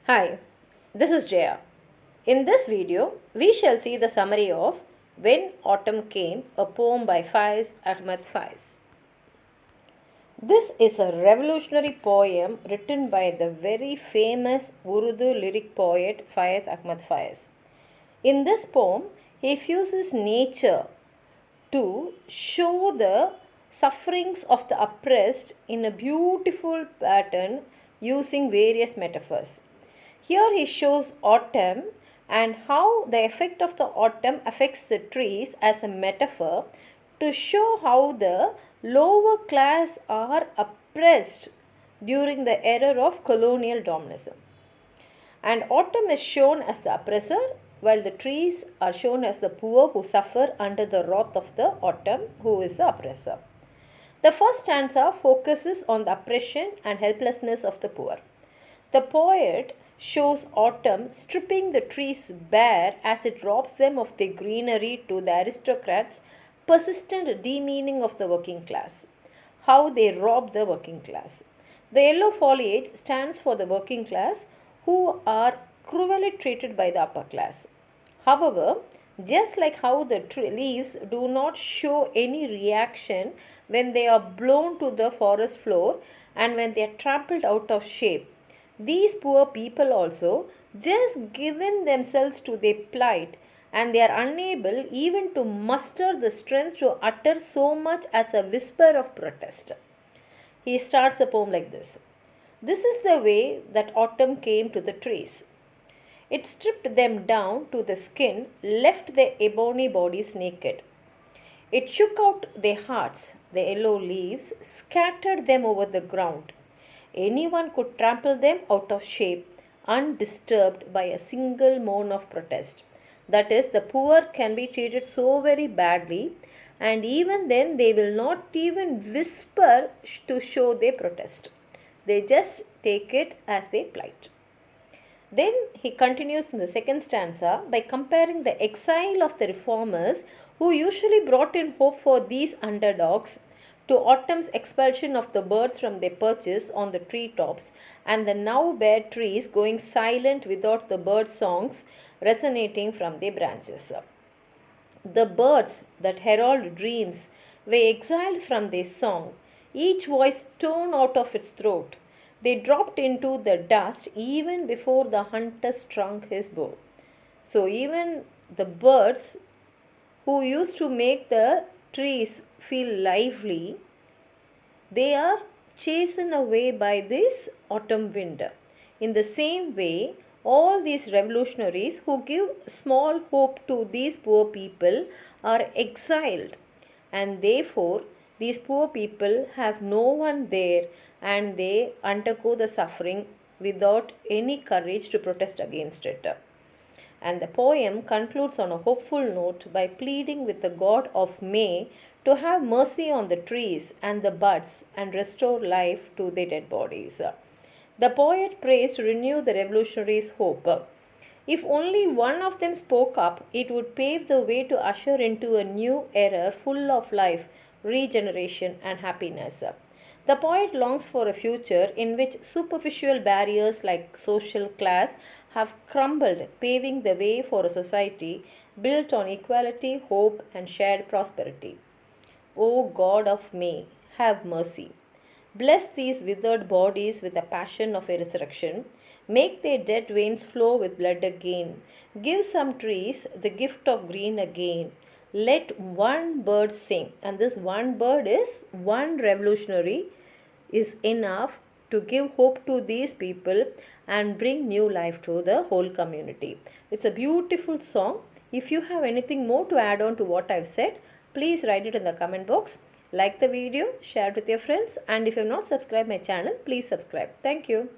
Hi, this is Jaya. In this video, we shall see the summary of When Autumn Came, a poem by Byfaiz Ahmed Faiz. This is a revolutionary poem written by the very famous Urdu lyric poet Byfaiz Ahmed Faiz. In this poem, he fuses nature to show the sufferings of the oppressed in a beautiful pattern using various metaphors. Here he shows autumn and how the effect of the autumn affects the trees as a metaphor to show how the lower class are oppressed during the era of colonial domination. And autumn is shown as the oppressor, while the trees are shown as the poor who suffer under the wrath of the autumn, who is the oppressor. The first stanza focuses on the oppression and helplessness of the poor. The poet shows autumn stripping the trees bare as it robs them of their greenery to the aristocrats' persistent demeaning of the working class. How they rob the working class. The yellow foliage stands for the working class who are cruelly treated by the upper class. However, just like how the leaves do not show any reaction when they are blown to the forest floor and when they are trampled out of shape, these poor people also just given themselves to their plight and they are unable even to muster the strength to utter so much as a whisper of protest. He starts a poem like this. This is the way that autumn came to the trees. It stripped them down to the skin, left their ebony bodies naked. It shook out their hearts, the yellow leaves, scattered them over the ground. Anyone could trample them out of shape, undisturbed by a single moan of protest. That is, the poor can be treated so very badly, and even then they will not even whisper to show their protest. They just take it as their plight. Then he continues in the second stanza by comparing the exile of the reformers who usually brought in hope for these underdogs to autumn's expulsion of the birds from their perches on the treetops and the now bare trees going silent without the bird songs resonating from their branches. The birds that herald dreams were exiled from their song, each voice torn out of its throat. They dropped into the dust even before the hunter strung his bow. So even the birds who used to make the trees feel lively, they are chastened away by this autumn wind. In the same way, all these revolutionaries who give small hope to these poor people are exiled, and therefore these poor people have no one there and they undergo the suffering without any courage to protest against it. And the poem concludes on a hopeful note by pleading with the god of May to have mercy on the trees and the buds and restore life to their dead bodies. The poet prays to renew the revolutionaries' hope. If only one of them spoke up, it would pave the way to usher into a new era full of life, regeneration, and happiness. The poet longs for a future in which superficial barriers like social class have crumbled, paving the way for a society built on equality, hope, and shared prosperity. O God of May, have mercy. Bless these withered bodies with the passion of a resurrection. Make their dead veins flow with blood again. Give some trees the gift of green again. Let one bird sing. And this one bird is one revolutionary is enough to give hope to these people and bring new life to the whole community. It's a beautiful song. If you have anything more to add on to what I've said, please write it in the comment box. Like the video, share it with your friends, and if you have not subscribed my channel, please subscribe. Thank you.